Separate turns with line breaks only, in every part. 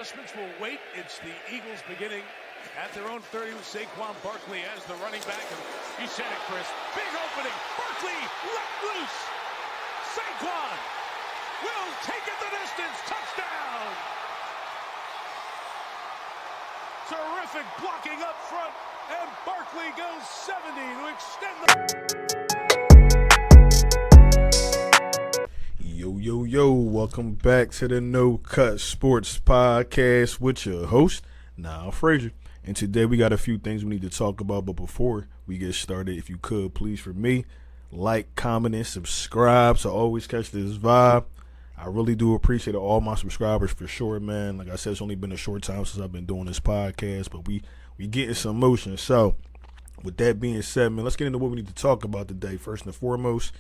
Adjustments will wait. It's the Eagles beginning at their own 30 with Saquon Barkley as the running back. And you said it, Chris. Big opening. Barkley let loose. Saquon will take it the distance. Touchdown. Terrific blocking up front. And Barkley goes 70 to extend
Yo, welcome back to the No Cut Sports Podcast with your host, Niall Frazier. And today we got a few things we need to talk about, but before we get started, if you could, please, for me, like, comment, and subscribe to always catch this vibe. I really do appreciate all my subscribers for sure, man. Like I said, it's only been a short time since I've been doing this podcast, but we getting some motion. So, with that being said, man, let's get into what we need to talk about today. First and foremost,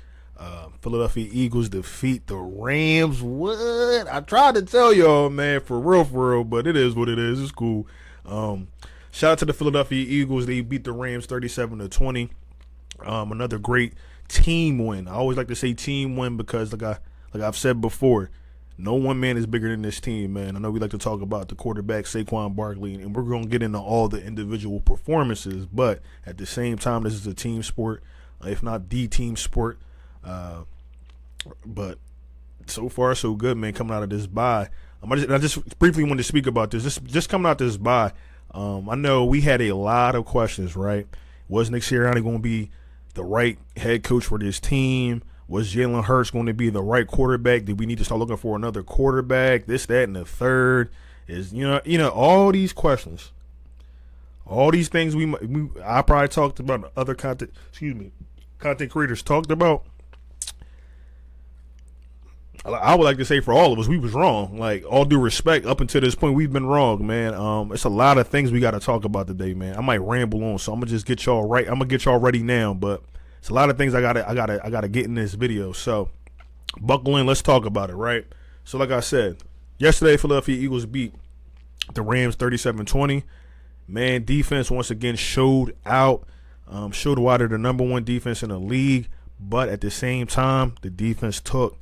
Philadelphia Eagles defeat the Rams. What? I tried to tell y'all, man, for real, but it is what it is. It's cool. Shout out to the Philadelphia Eagles. They beat the Rams 37-20. Another great team win. I always like to say team win because, like I've said before, no one man is bigger than this team, man. I know we like to talk about the quarterback, Saquon Barkley, and we're going to get into all the individual performances, but at the same time, this is a team sport, if not the team sport. But so far so good, man, coming out of this bye. I just briefly wanted to speak about this. Just coming out this bye, I know we had a lot of questions, right? Was Nick Sirianni going to be the right head coach for this team? Was Jalen Hurts going to be the right quarterback? Did we need to start looking for another quarterback? This, that, and the third is, you know, all these questions, all these things I probably talked about, other content creators talked about. I would like to say for all of us, we was wrong. Like, all due respect, up until this point, we've been wrong, man. It's a lot of things we got to talk about today, man. I might ramble on, so I'm gonna just get y'all right. I'm gonna get y'all ready now, but it's a lot of things I gotta get in this video. So, buckle in. Let's talk about it, right? So, like I said, yesterday, Philadelphia Eagles beat the Rams 37-20. Man, defense once again showed out. Showed why they're the number one defense in the league, but at the same time, the defense took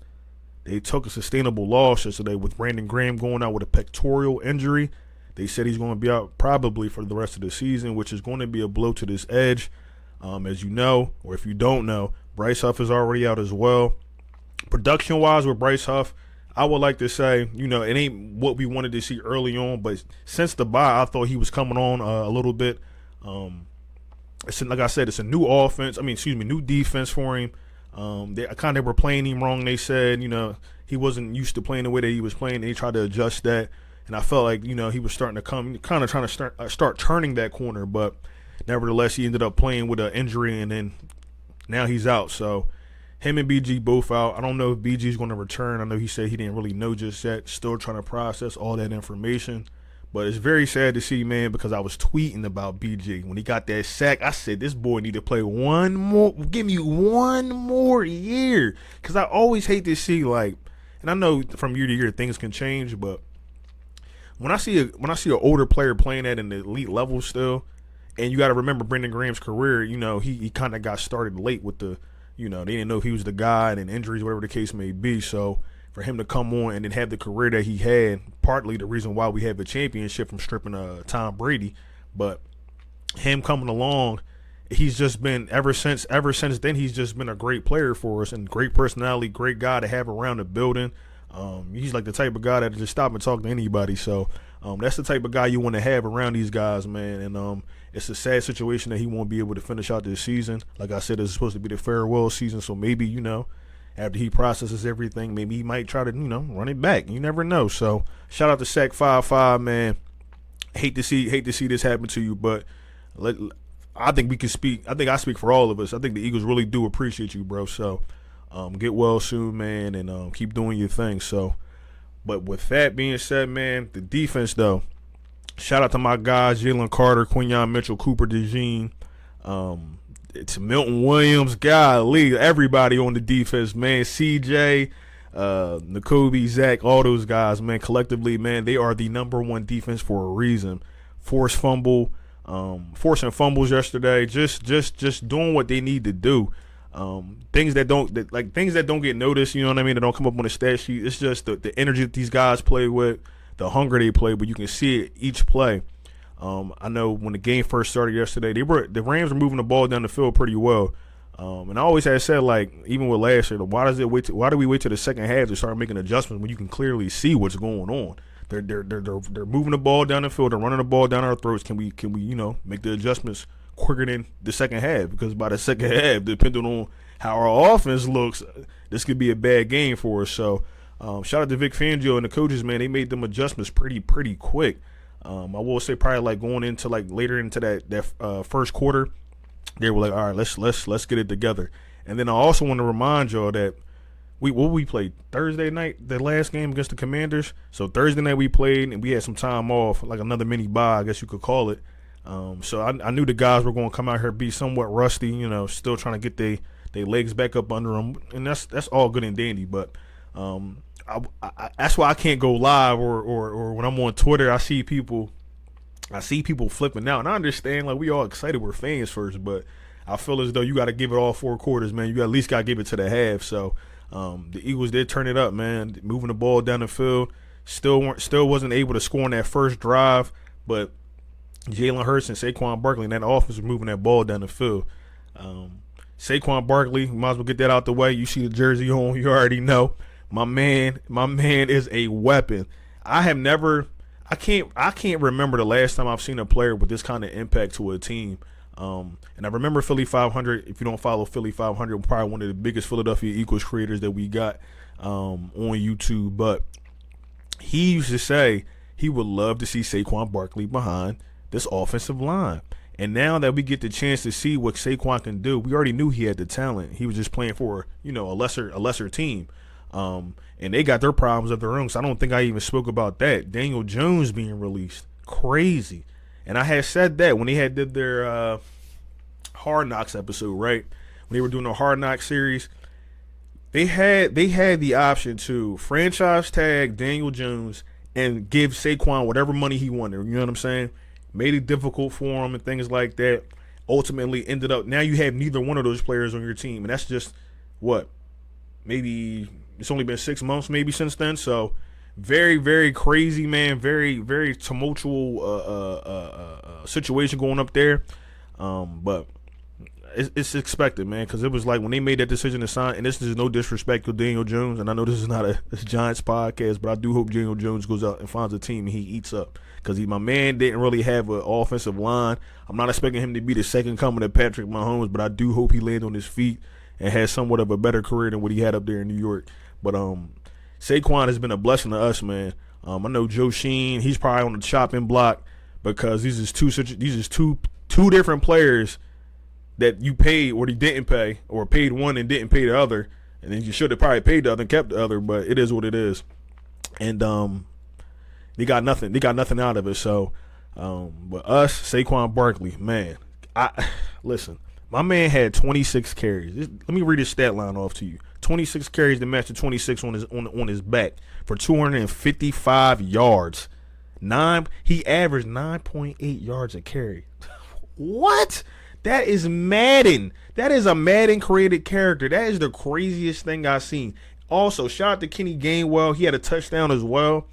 a sustainable loss yesterday with Brandon Graham going out with a pectoral injury. They said he's going to be out probably for the rest of the season, which is going to be a blow to this edge. As you know, or if you don't know, Bryce Huff is already out as well. Production-wise with Bryce Huff, I would like to say, you know, it ain't what we wanted to see early on, but since the bye, I thought he was coming on a little bit. Like I said, it's a new new defense for him. They kind of were playing him wrong. They said, you know, he wasn't used to playing the way that he was playing, and they tried to adjust that. And I felt like, you know, he was starting to trying to start turning that corner, but nevertheless, he ended up playing with an injury, and then now he's out. So him and BG both out. I don't know if BG's going to return. I know he said he didn't really know just yet. Still trying to process all that information. But it's very sad to see, man, because I was tweeting about BG. When he got that sack, I said, this boy need to play one more. Give me one more year. Because I always hate to see, like, and I know from year to year things can change, but when I see an older player playing at an elite level still, and you got to remember Brandon Graham's career, you know, he kind of got started late with the, you know, they didn't know if he was the guy and injuries, whatever the case may be. So for him to come on and then have the career that he had, partly the reason why we have a championship from stripping Tom Brady, but him coming along, he's just been ever since then he's just been a great player for us and great personality, great guy to have around the building. He's like the type of guy that just stop and talk to anybody. So that's the type of guy you want to have around these guys, man. And it's a sad situation that he won't be able to finish out this season. Like I said, it's supposed to be the farewell season, so maybe, you know, after he processes everything, maybe he might try to, you know, run it back. You never know. So shout out to Sack55, man. Hate to see this happen to you, but I think we can speak. I think I speak for all of us. I think the Eagles really do appreciate you, bro. So get well soon, man, and keep doing your thing. So, but with that being said, man, the defense though. Shout out to my guys, Jalen Carter, Quinyon Mitchell, Cooper DeJean, it's Milton Williams, golly, everybody on the defense, man. CJ, N'Kobe, Zach, all those guys, man, collectively, man, they are the number one defense for a reason. Forcing fumbles yesterday, just doing what they need to do. Things that don't get noticed, you know what I mean, that don't come up on the stat sheet. It's just the energy that these guys play with, the hunger they play, but you can see it each play. I know when the game first started yesterday, the Rams were moving the ball down the field pretty well. And I always had said, like, even with last year, why do we wait till the second half to start making adjustments when you can clearly see what's going on? They're moving the ball down the field, they're running the ball down our throats. Can we make the adjustments quicker than the second half? Because by the second half, depending on how our offense looks, this could be a bad game for us. So shout out to Vic Fangio and the coaches, man. They made them adjustments pretty quick. I will say probably like going into like later into that first quarter, they were like, all right, let's get it together. And then I also want to remind y'all that we played Thursday night, the last game against the Commanders. So Thursday night we played and we had some time off, like another mini bye, I guess you could call it. So I knew the guys were going to come out here be somewhat rusty, still trying to get their legs back up under them, and that's all good and dandy. But that's why I can't go live or when I'm on Twitter, I see people flipping out, and I understand, like, we all excited, we're fans first, but I feel as though you got to give it all 4 quarters, man. You at least got to give it to the half. So the Eagles did turn it up, man, moving the ball down the field. Still wasn't able to score on that first drive, but Jalen Hurts and Saquon Barkley and that offense was moving that ball down the field. Saquon Barkley, might as well get that out the way. You see the jersey on, you already know. My man is a weapon. I can't remember the last time I've seen a player with this kind of impact to a team. And I remember Philly 500. If you don't follow Philly 500, probably one of the biggest Philadelphia Eagles creators that we got on YouTube. But he used to say he would love to see Saquon Barkley behind this offensive line. And now that we get the chance to see what Saquon can do, we already knew he had the talent. He was just playing for a lesser team. And they got their problems of their own. So I don't think I even spoke about that. Daniel Jones being released. Crazy. And I had said that when they did their Hard Knocks episode, right? When they were doing the Hard Knocks series, they had the option to franchise tag Daniel Jones and give Saquon whatever money he wanted. You know what I'm saying? Made it difficult for him and things like that. Ultimately ended up, now you have neither one of those players on your team. And that's just, what, maybe it's only been 6 months maybe since then. So very, very crazy, man. Very, very tumultuous situation going up there. But it's expected, man, because it was like when they made that decision to sign, and this is no disrespect to Daniel Jones, and I know this is not a Giants podcast, but I do hope Daniel Jones goes out and finds a team and he eats up, because my man didn't really have an offensive line. I'm not expecting him to be the second coming of Patrick Mahomes, but I do hope he lands on his feet and has somewhat of a better career than what he had up there in New York. But Saquon has been a blessing to us, man. I know Joe Sheen, he's probably on the chopping block because these is two different players that you paid or you didn't pay, or paid one and didn't pay the other, and then you should have probably paid the other and kept the other, but it is what it is. And they got nothing out of it. So but us, Saquon Barkley, man, listen, my man had 26 carries. Let me read his stat line off to you. 26 carries to match the 26 on his back for 255 yards. He averaged 9.8 yards a carry. What? That is Madden. That is a Madden created character. That is the craziest thing I've seen. Also, shout out to Kenny Gainwell. He had a touchdown as well.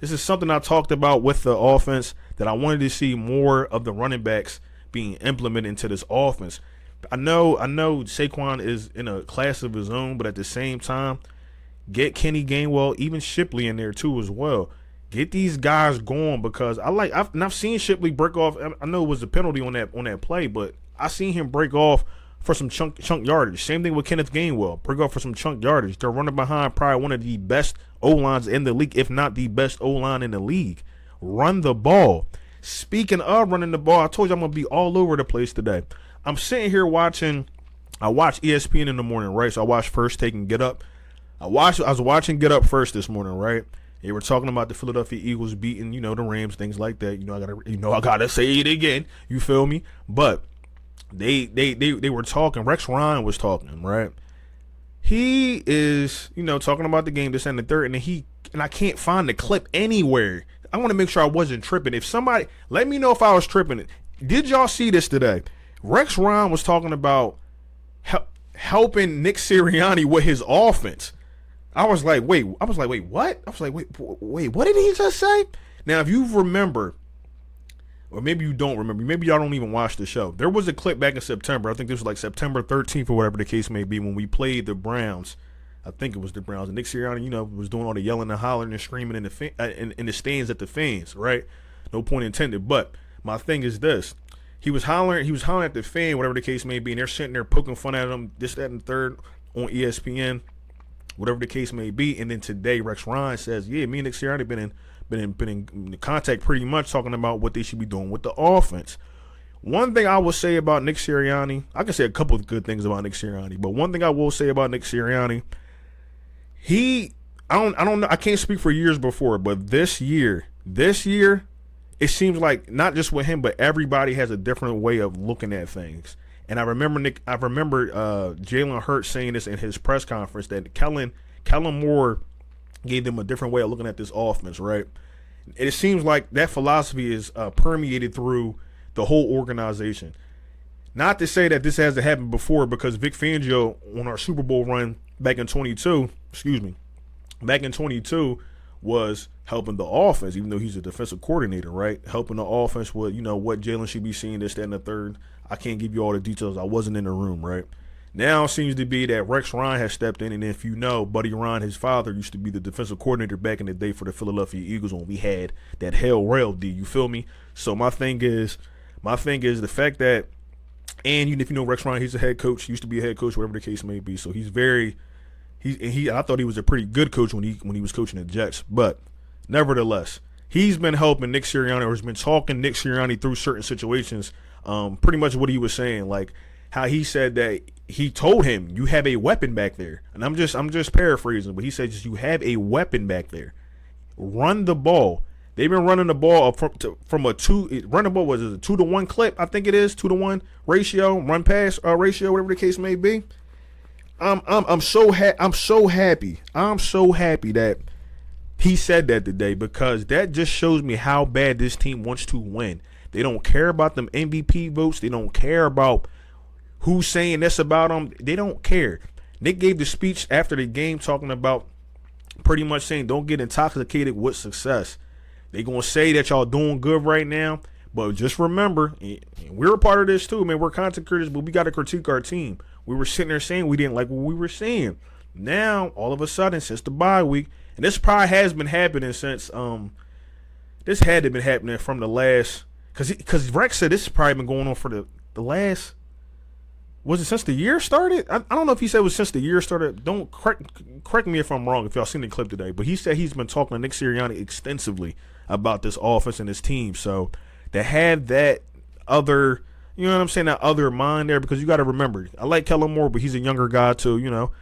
This is something I talked about with the offense, that I wanted to see more of the running backs being implemented into this offense. I know Saquon is in a class of his own, but at the same time, get Kenny Gainwell, even Shipley in there too as well. Get these guys going, because I've seen Shipley break off. I know it was a penalty on that play, but I seen him break off for some chunk yardage. Same thing with Kenneth Gainwell, break off for some chunk yardage. They're running behind probably one of the best O-lines in the league, if not the best O-line in the league. Run the ball. Speaking of running the ball, I told you I'm gonna be all over the place today. I'm sitting here watching. I watch ESPN in the morning, right? So I watch First Take and Get Up. I was watching Get Up first this morning, right? They were talking about the Philadelphia Eagles beating, the Rams, things like that. I gotta say it again. You feel me? But they were talking. Rex Ryan was talking, right? He is, talking about the game, this and the third, and I can't find the clip anywhere. I want to make sure I wasn't tripping. If somebody, let me know if I was tripping. Did y'all see this today? Rex Ryan was talking about helping Nick Sirianni with his offense. I was like, wait, what? I was like, wait, what did he just say? Now, if you remember, or maybe you don't remember, maybe y'all don't even watch the show. There was a clip back in September. I think this was like September 13th or whatever the case may be, when we played the Browns. I think it was the Browns. And Nick Sirianni, was doing all the yelling and hollering and screaming in the stands at the fans, right? No point intended. But my thing is this. He was hollering at the fan, whatever the case may be, and they're sitting there poking fun at him, this, that, and the third on ESPN, whatever the case may be. And then today, Rex Ryan says, yeah, me and Nick Sirianni been in contact pretty much, talking about what they should be doing with the offense. One thing I will say about Nick Sirianni, I can say a couple of good things about Nick Sirianni, but one thing I will say about Nick Sirianni, I don't know, I can't speak for years before, but this year, it seems like not just with him, but everybody has a different way of looking at things. And I remember Jalen Hurts saying this in his press conference, that Kellen Moore gave them a different way of looking at this offense, right? It seems like that philosophy is permeated through the whole organization. Not to say that this hasn't happened before, because Vic Fangio on our Super Bowl run back in 22 was helping the offense, even though he's a defensive coordinator, right? Helping the offense with, what Jalen should be seeing, this, that, and the third. I can't give you all the details. I wasn't in the room, right? Now it seems to be that Rex Ryan has stepped in, and if you know, Buddy Ryan, his father, used to be the defensive coordinator back in the day for the Philadelphia Eagles when we had that hell rail D, you feel me? So my thing is the fact that, and if you know Rex Ryan, he's a head coach, used to be a head coach, whatever the case may be. So I thought he was a pretty good coach when he was coaching the Jets, but nevertheless, he's been helping Nick Sirianni, or has been talking Nick Sirianni through certain situations. Pretty much what he was saying, like how he said that he told him, you have a weapon back there, and I'm just paraphrasing, but he said, you have a weapon back there. Run the ball. They've been running the ball from a 2-to-1 clip. I think it is 2-to-1 ratio, run pass ratio, whatever the case may be. I'm so happy that he said that today, because that just shows me how bad this team wants to win. They don't care about them MVP votes. They don't care about who's saying this about them. They don't care. Nick gave the speech after the game talking about pretty much saying, don't get intoxicated with success. They going to say that y'all doing good right now, but just remember, we're a part of this too, man. We're content creators, but we got to critique our team. We were sitting there saying we didn't like what we were seeing. Now, all of a sudden, since the bye week, and this probably has been happening since this had to have been happening from the last, because Rex said this has probably been going on for the last, was it since the year started? I don't know if he said it was since the year started. Don't correct me if I'm wrong, if y'all seen the clip today, but he said he's been talking to Nick Sirianni extensively about this offense and his team. So to have that other, you know what I'm saying, that other mind there, because you got to remember, I like Kellen Moore, but he's a younger guy too, Now,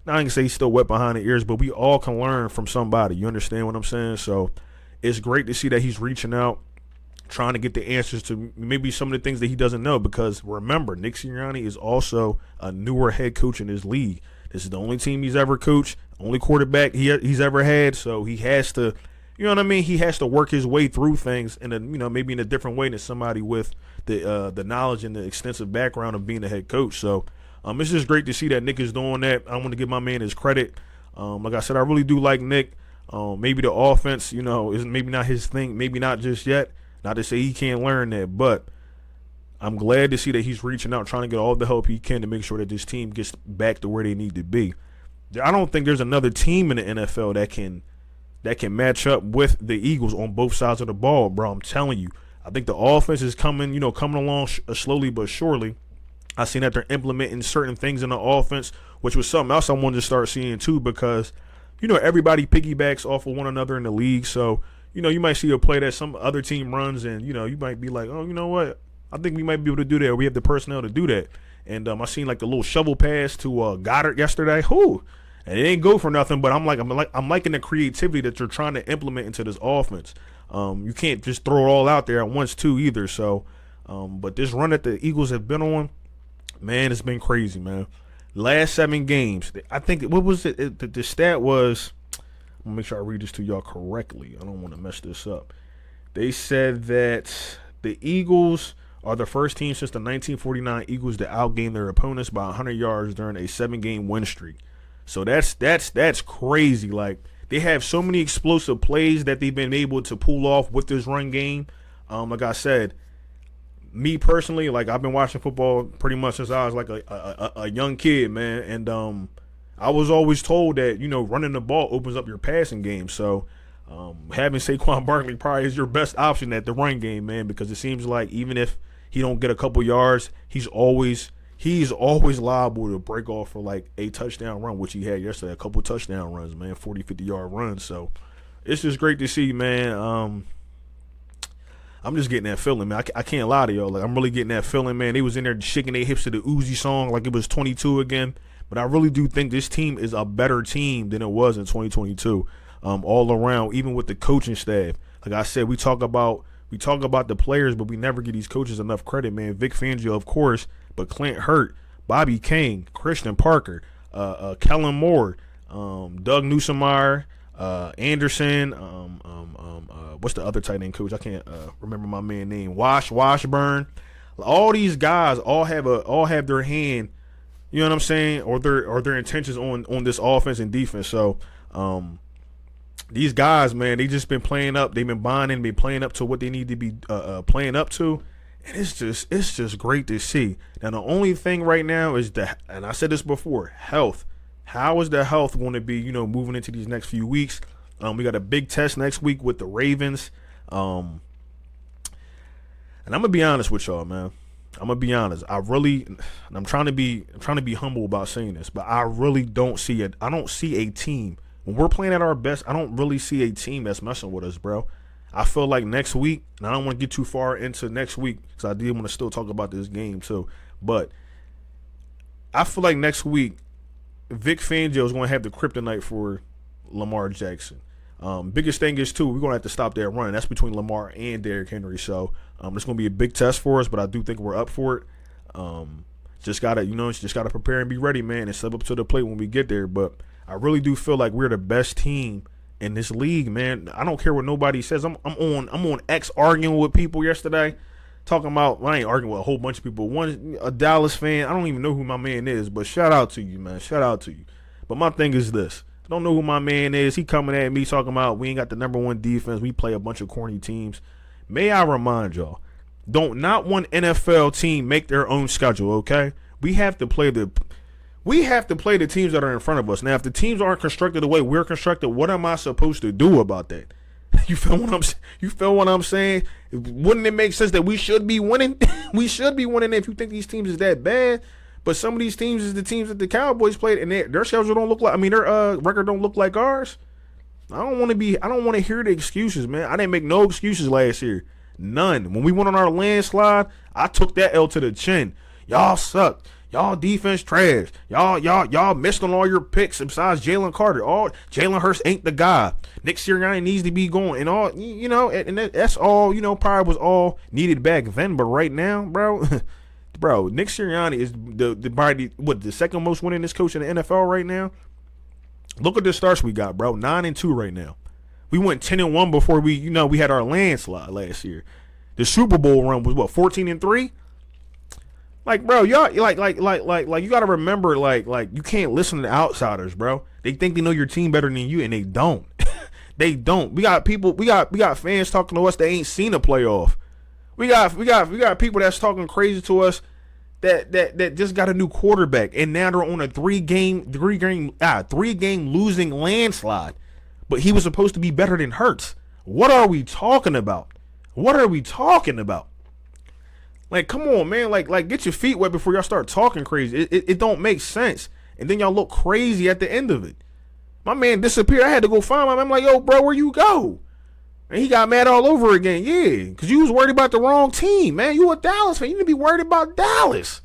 I can say he's still wet behind the ears, but we all can learn from somebody. You understand what I'm saying? So it's great to see that he's reaching out, trying to get the answers to maybe some of the things that he doesn't know, because remember, Nick Sirianni is also a newer head coach in this league. This is the only team he's ever coached, only quarterback he's ever had, so he has to, you know what I mean? He has to work his way through things in a, maybe in a different way than somebody with the knowledge and the extensive background of being a head coach. So it's just great to see that Nick is doing that. I want to give my man his credit. Like I said, I really do like Nick. Maybe the offense, is maybe not his thing, maybe not just yet. Not to say he can't learn that, but I'm glad to see that he's reaching out, trying to get all the help he can to make sure that this team gets back to where they need to be. I don't think there's another team in the NFL that can match up with the Eagles on both sides of the ball, bro. I'm telling you. I think the offense is coming along slowly but surely. I seen that they're implementing certain things in the offense, which was something else I wanted to start seeing too, because, everybody piggybacks off of one another in the league. So, you might see a play that some other team runs, and, you might be like, oh, you know what? I think we might be able to do that. We have the personnel to do that. And I seen like the little shovel pass to Goddard yesterday. Whoo! And it didn't go for nothing, but I'm liking the creativity that you're trying to implement into this offense. You can't just throw it all out there at once too either. So, but this run that the Eagles have been on, man, it's been crazy, man. Last 7 games, I think, what was it? The stat was, I'm gonna make sure I read this to y'all correctly. I don't want to mess this up. They said that the Eagles are the first team since the 1949 Eagles to outgame their opponents by 100 yards during a 7-game win streak. So that's crazy. Like, they have so many explosive plays that they've been able to pull off with this run game. Like I said, me personally, like, I've been watching football pretty much since I was like a young kid, man. And I was always told that, running the ball opens up your passing game. So having Saquon Barkley probably is your best option at the run game, man, because it seems like even if he don't get a couple yards, he's always liable to break off for like a touchdown run, which he had yesterday, a couple touchdown runs, man, 40, 50-yard runs. So it's just great to see, man. I'm just getting that feeling, man. I can't lie to y'all. Like, I'm really getting that feeling, man. They was in there shaking their hips to the Uzi song like it was 22 again. But I really do think this team is a better team than it was in 2022, all around, even with the coaching staff. Like I said, we talk about the players, but we never give these coaches enough credit, man. Vic Fangio, of course, but Clint Hurt, Bobby King, Christian Parker, Kellen Moore, Doug Newsomeyer, Anderson, what's the other tight end coach? I can't remember my man's name. Washburn. All these guys all have their hand, you know what I'm saying, or their intentions on this offense and defense. So these guys, man, they just been playing up. They've been bonding, been playing up to what they need to be playing up to. And it's just great to see. Now, the only thing right now is and I said this before, health. How is the health going to be, moving into these next few weeks? We got a big test next week with the Ravens. And I'm going to be honest with y'all, man. I'm going to be honest. I'm trying to be humble about saying this, but I really don't see it. I don't see a team. When we're playing at our best, I don't really see a team that's messing with us, bro. I feel like next week, and I don't want to get too far into next week because I did want to still talk about this game too, but I feel like next week, Vic Fangio is going to have the kryptonite for Lamar Jackson. Biggest thing is, too, we're going to have to stop that run. That's between Lamar and Derrick Henry. So it's going to be a big test for us, but I do think we're up for it. Just got to prepare and be ready, man, and step up to the plate when we get there. But I really do feel like we're the best team in this league, man. I don't care what nobody says. I'm on X arguing with people yesterday, talking about, I ain't arguing with a whole bunch of people. One, a Dallas fan. I don't even know who my man is, but shout out to you, man. Shout out to you. But my thing is this. I don't know who my man is. He coming at me talking about we ain't got the number one defense. We play a bunch of corny teams. May I remind y'all, don't not one NFL team make their own schedule, okay? We have to play the teams that are in front of us. Now, if the teams aren't constructed the way we're constructed, what am I supposed to do about that? You feel what I'm saying? Wouldn't it make sense that we should be winning? We should be winning if you think these teams is that bad. But some of these teams is the teams that the Cowboys played, and their schedule don't look like. Their record don't look like ours. I don't want to hear the excuses, man. I didn't make no excuses last year, none. When we went on our landslide, I took that L to the chin. Y'all suck. Y'all defense trash. Y'all missed on all your picks besides Jalen Carter. Jalen Hurts ain't the guy. Nick Sirianni needs to be going, and all and that's all probably was all needed back then. But right now, bro. Bro, Nick Sirianni is the second most winningest coach in the NFL right now. Look at the starts we got, bro. 9-2 right now. We went 10-1 before we had our landslide last year. The Super Bowl run was 14-3. Like, bro, y'all like you gotta remember, like you can't listen to outsiders, bro. They think they know your team better than you, and they don't. They don't. We got fans talking to us that ain't seen a playoff. We got people that's talking crazy to us that just got a new quarterback, and now they're on a three game losing landslide. But he was supposed to be better than Hurts. What are we talking about? Like, come on, man. Like get your feet wet before y'all start talking crazy. It don't make sense. And then y'all look crazy at the end of it. My man disappeared. I had to go find him. I'm like, yo, bro, where you go? And he got mad all over again. Yeah, because you was worried about the wrong team, man. You a Dallas fan. You need to be worried about Dallas.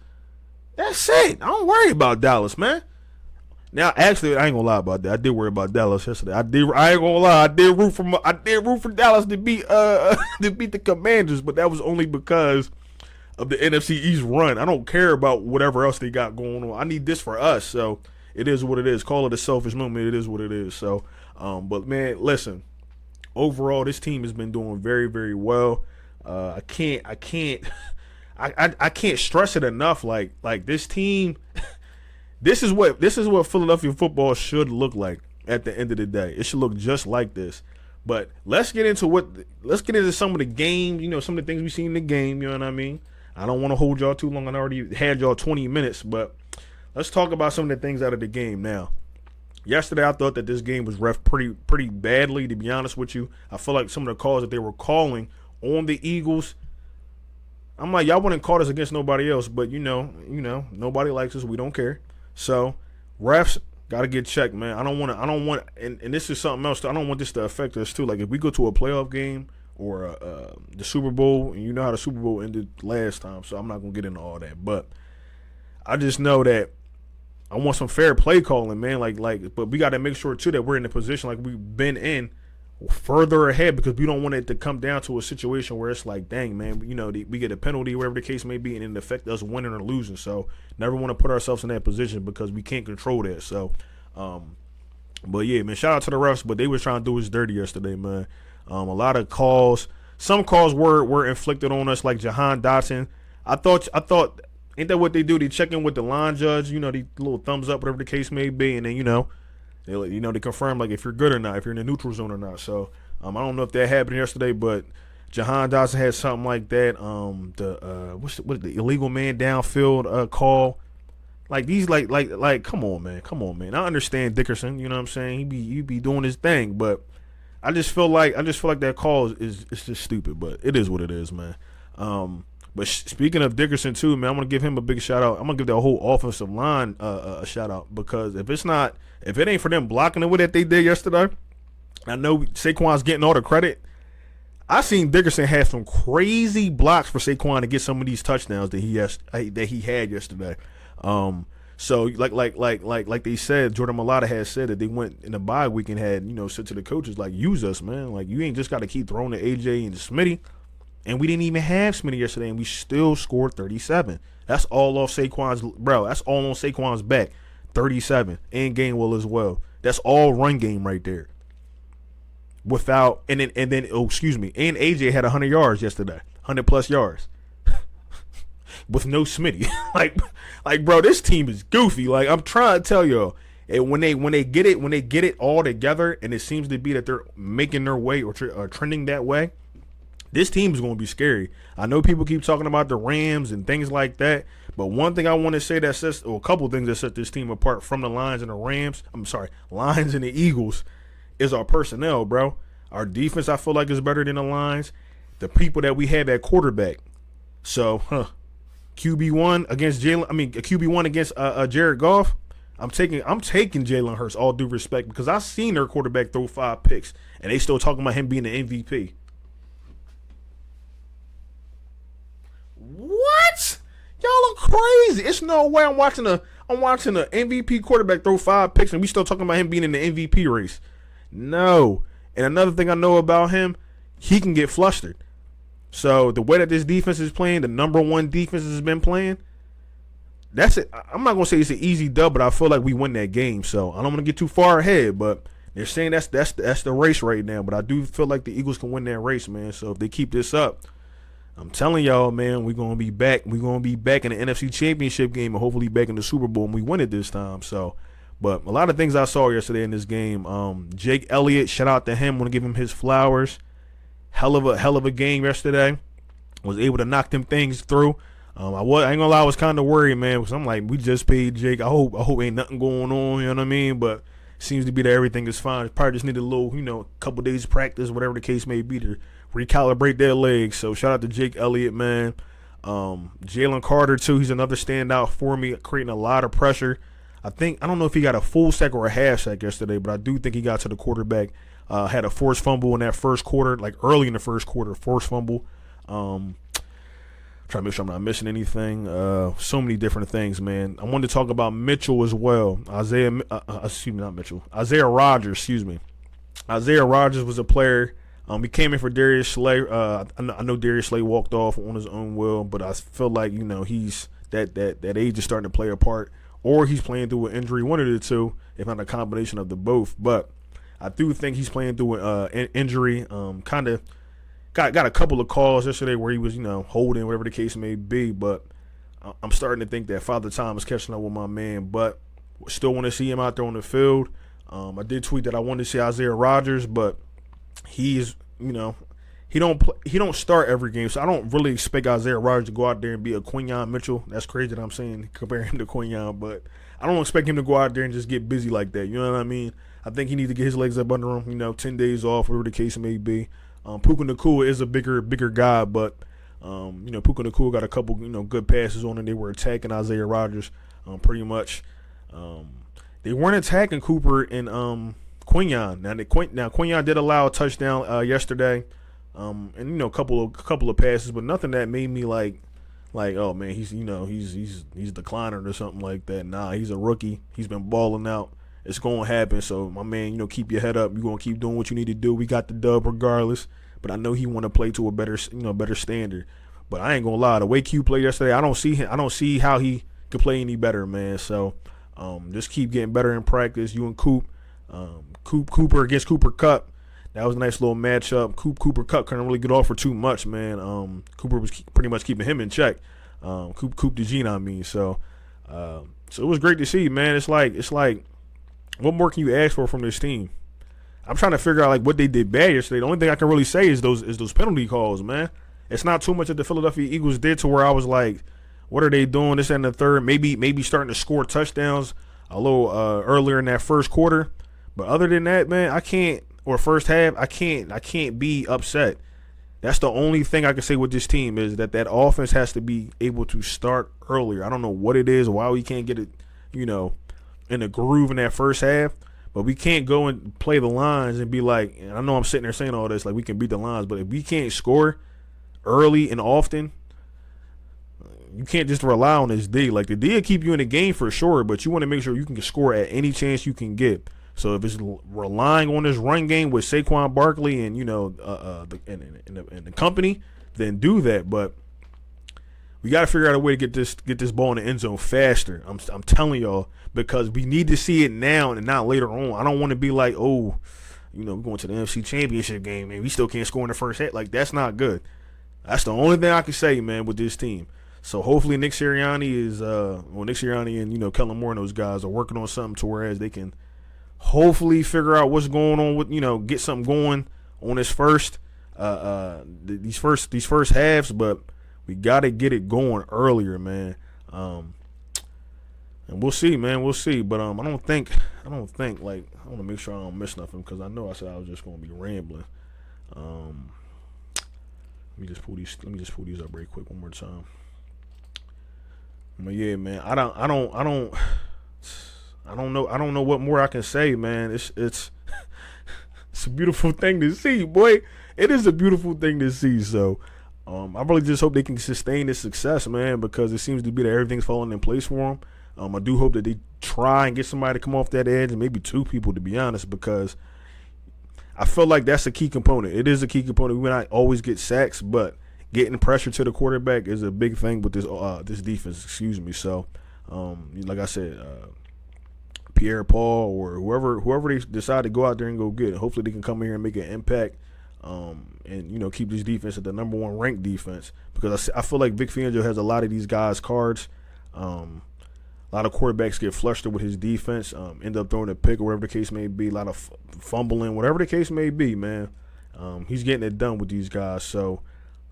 That's it. I don't worry about Dallas, man. Now, actually, I ain't gonna lie about that. I did worry about Dallas yesterday. I ain't gonna lie. I did root for Dallas to beat the Commanders, but that was only because of the NFC East run. I don't care about whatever else they got going on. I need this for us. So it is what it is. Call it a selfish moment. It is what it is. So, but man, listen. Overall, this team has been doing very, very well. I can't stress it enough. Like this team, This is what Philadelphia football should look like at the end of the day. It should look just like this. But let's get into some of the games, some of the things we see in the game, you know what I mean? I don't want to hold y'all too long. I already had y'all 20 minutes, but let's talk about some of the things out of the game now. Yesterday, I thought that this game was ref pretty badly, to be honest with you. I feel like some of the calls that they were calling on the Eagles, I'm like, y'all wouldn't call this against nobody else, but nobody likes us. We don't care. So, refs got to get checked, man. I don't want, and this is something else. I don't want this to affect us too. Like if we go to a playoff game or the Super Bowl, and you know how the Super Bowl ended last time, so I'm not gonna get into all that. But I just know that I want some fair play calling, man. But we got to make sure too that we're in a position like we've been in further ahead, because we don't want it to come down to a situation where it's like, dang, man, we get a penalty, whatever the case may be, and it affect us winning or losing. So never want to put ourselves in that position because we can't control that. So, but yeah, man, shout out to the refs, but they was trying to do us dirty yesterday, man. A lot of calls, some calls were inflicted on us, like Jahan Dotson. I thought, ain't that what they do? They check in with the line judge, the little thumbs up, whatever the case may be, and then they confirm like if you're good or not, if you're in the neutral zone or not. So I don't know if that happened yesterday, but Jahan Dotson had something like that. What's the illegal man downfield call? Like these, like come on, man. I understand Dickerson, you know what I'm saying? He be doing his thing, but I just feel like that call is just stupid. But it is what it is, man. But speaking of Dickerson too, man, I'm gonna give him a big shout out. I'm gonna give the whole offensive line a shout out, because if it ain't for them blocking the way that they did yesterday, I know Saquon's getting all the credit. I seen Dickerson have some crazy blocks for Saquon to get some of these touchdowns that he had yesterday. So like they said, Jordan Mailata had said that they went in the bye week and had said to the coaches, like, use us, man. Like, you ain't just got to keep throwing to AJ and Smitty. And we didn't even have Smitty yesterday, and we still scored 37. That's all off Saquon's, bro. That's all on Saquon's back. 37 and Gainwell as well. That's all run game right there. And AJ had 100 yards yesterday, 100 plus yards, with no Smitty. like, bro, this team is goofy. Like, I'm trying to tell y'all, and when they get it all together, and it seems to be that they're making their way or trending that way, this team is going to be scary. I know people keep talking about the Rams and things like that, but one thing I want to say a couple things that set this team apart from the Lions and the Lions and the Eagles, is our personnel, bro. Our defense, I feel like, is better than the Lions. The people that we have at quarterback. So, QB1 against Jared Goff. I'm taking Jalen Hurts, all due respect, because I've seen their quarterback throw 5 picks, and they still talking about him being the MVP. What? Y'all are crazy. It's no way I'm watching a MVP quarterback throw 5 picks and we still talking about him being in the MVP race. No. And another thing I know about him, he can get flustered. So the way that this defense is playing, the number one defense has been playing, that's it. I'm not gonna say it's an easy dub, but I feel like we win that game. So I don't want to get too far ahead, but they're saying that's the race right now. But I do feel like the Eagles can win that race, man. So if they keep this up, I'm telling y'all, man, we're going to be back. We're going to be back in the NFC Championship game and hopefully back in the Super Bowl, and we win it this time. So, but a lot of things I saw yesterday in this game. Jake Elliott, shout out to him. Want to give him his flowers. Hell of a game yesterday. Was able to knock them things through. I ain't gonna lie, I was kind of worried, man, because I'm like, we just paid Jake. I hope ain't nothing going on, you know what I mean? But seems to be that everything is fine. Probably just need a little, couple days practice, whatever the case may be, to recalibrate their legs. So shout out to Jake Elliott, man. Jalen Carter too. He's another standout for me, creating a lot of pressure. I don't know if he got a full sack or a half sack yesterday, but I do think he got to the quarterback. Had a forced fumble in that first quarter, like early in the first quarter, forced fumble. Trying to make sure I'm not missing anything. So many different things, man. I wanted to talk about Mitchell as well. Isaiah Rodgers, excuse me. Isaiah Rodgers was a player. He came in for Darius Slay. I know Darius Slay walked off on his own will, but I feel like, he's that age is starting to play a part, or he's playing through an injury, one of the two, if not a combination of the both. But I do think he's playing through an injury. Kind of got a couple of calls yesterday where he was, holding, whatever the case may be. But I'm starting to think that Father Time is catching up with my man. But Still want to see him out there on the field. I did tweet that I wanted to see Isaiah Rodgers, but he's, he don't start every game, so I don't really expect Isaiah Rodgers to go out there and be a Quinyon Mitchell. That's crazy that I'm saying comparing him to Quinyon, but I don't expect him to go out there and just get busy like that. You know what I mean? I think he needs to get his legs up under him. 10 days off, whatever the case may be. Puka Nacua is a bigger guy, but Puka Nacua got a couple good passes on, and they were attacking Isaiah Rodgers pretty much. They weren't attacking Cooper and Quinyon. Now Quinyon did allow a touchdown yesterday, and a couple of passes, but nothing that made me like oh man, he's declining or something like that. Nah, he's a rookie. He's been balling out. It's gonna happen. So my man, keep your head up. You're gonna keep doing what you need to do. We got the dub regardless, but I know he want to play to a better standard. But I ain't gonna lie, the way Q played yesterday, I don't see how he could play any better, man. So just keep getting better in practice. You and Cooper against Cooper Kupp. That was a nice little matchup. Cooper Kupp couldn't really get off for too much, man. Cooper was pretty much keeping him in check. Coop the Gene, I mean. So it was great to see, man. It's like, what more can you ask for from this team? I'm trying to figure out what they did bad yesterday. The only thing I can really say is those penalty calls, man. It's not too much that the Philadelphia Eagles did to where I was like, what are they doing? This and the third, maybe starting to score touchdowns a little earlier in that first quarter. But other than that, man, I can't. Or first half, I can't be upset. That's the only thing I can say with this team is that offense has to be able to start earlier. I don't know what it is, why we can't get it, in a groove in that first half. But we can't go and play the lines and be like, and I know I'm sitting there saying all this, like we can beat the lines, but if we can't score early and often, you can't just rely on this D. Like the D will keep you in the game for sure, but you want to make sure you can score at any chance you can get. So if it's relying on this run game with Saquon Barkley and the company, then do that. But we got to figure out a way to get this ball in the end zone faster. I'm telling y'all, because we need to see it now and not later on. I don't want to be like, we're going to the NFC Championship game and we still can't score in the first half. Like that's not good. That's the only thing I can say, man, with this team. So hopefully Nick Sirianni and Kellen Moore and those guys are working on something to whereas they can hopefully figure out what's going on with get something going on this these first halves, but we gotta get it going earlier, man. And we'll see, man. We'll see. But I don't think I want to make sure I don't miss nothing because I know I said I was just gonna be rambling. Let me just pull these up very quick one more time. But yeah, man, I don't know what more I can say, man. It's a beautiful thing to see, boy. It is a beautiful thing to see. So I really just hope they can sustain this success, man, because it seems to be that everything's falling in place for them. I do hope that they try and get somebody to come off that edge, and maybe two people, to be honest, because I feel like that's a key component. It is a key component. We might not always get sacks, but getting pressure to the quarterback is a big thing with this defense. Excuse me. So, like I said, Pierre Paul or whoever they decide to go out there and go get. Hopefully they can come here and make an impact, and keep this defense at the number one ranked defense, because I feel like Vic Fangio has a lot of these guys' cards. A lot of quarterbacks get flustered with his defense, end up throwing a pick or whatever the case may be, a lot of fumbling, whatever the case may be, man. He's getting it done with these guys. So,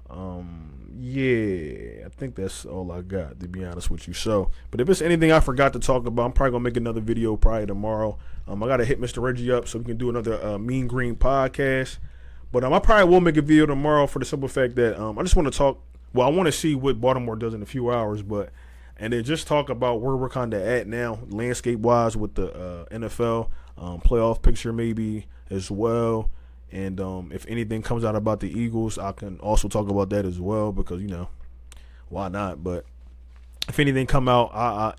yeah, I think that's all I got, to be honest with you. So, but if it's anything I forgot to talk about, I'm probably going to make another video probably tomorrow. I got to hit Mr. Reggie up so we can do another Mean Green podcast. But I probably will make a video tomorrow for the simple fact that I just want to talk. Well, I want to see what Baltimore does in a few hours, and then just talk about where we're kind of at now, landscape-wise, with the NFL playoff picture maybe as well. And if anything comes out about the Eagles, I can also talk about that as well because, why not? But if anything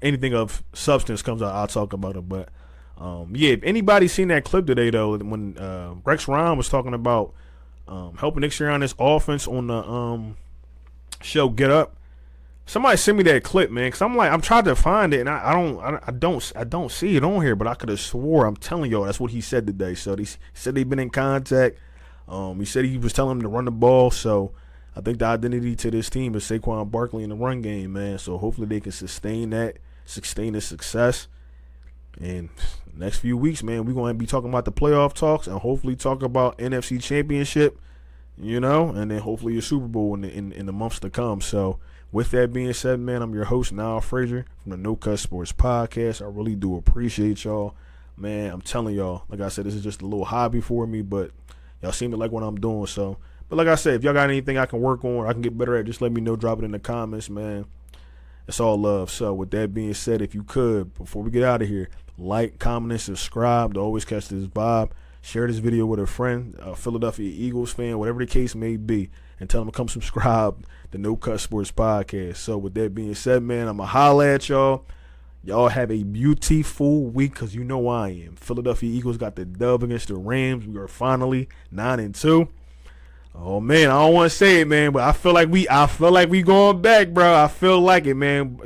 anything of substance comes out, I'll talk about it. But, yeah, if anybody's seen that clip today, though, when Rex Ryan was talking about helping Nick Sirianni's offense on the show Get Up, somebody sent me that clip, man, because I'm trying to find it, and I don't see it on here, but I could have swore, I'm telling y'all, that's what he said today. So he said they've been in contact. He said he was telling them to run the ball. So I think the identity to this team is Saquon Barkley in the run game, man. So hopefully they can sustain the success. And next few weeks, man, we're going to be talking about the playoff talks and hopefully talk about NFC Championship, and then hopefully a Super Bowl in the months to come. So with that being said, man, I'm your host, Niall Frazier from the No Cut Sports Podcast. I really do appreciate y'all. Man, I'm telling y'all, like I said, this is just a little hobby for me, but y'all seem to like what I'm doing. So, but like I said, if y'all got anything I can work on, I can get better at, just let me know. Drop it in the comments, man. It's all love. So with that being said, if you could, before we get out of here, like, comment, and subscribe to always catch this vibe. Share this video with a friend, a Philadelphia Eagles fan, whatever the case may be, and tell them to come subscribe to No Cut Sports Podcast. So with that being said, man, I'm going to holla at y'all. Y'all have a beautiful week, because you know I am. Philadelphia Eagles got the dub against the Rams. We are finally 9-2. Oh man, I don't want to say it, man, but I feel like we going back, bro. I feel like it, man.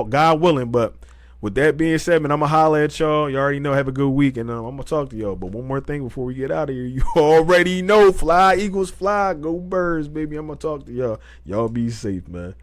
God willing. But with that being said, man, I'm gonna holler at y'all. You already know. Have a good week, and I'm gonna talk to y'all. But one more thing before we get out of here, you already know, fly Eagles, fly, go Birds, baby. I'm gonna talk to y'all. Y'all be safe, man.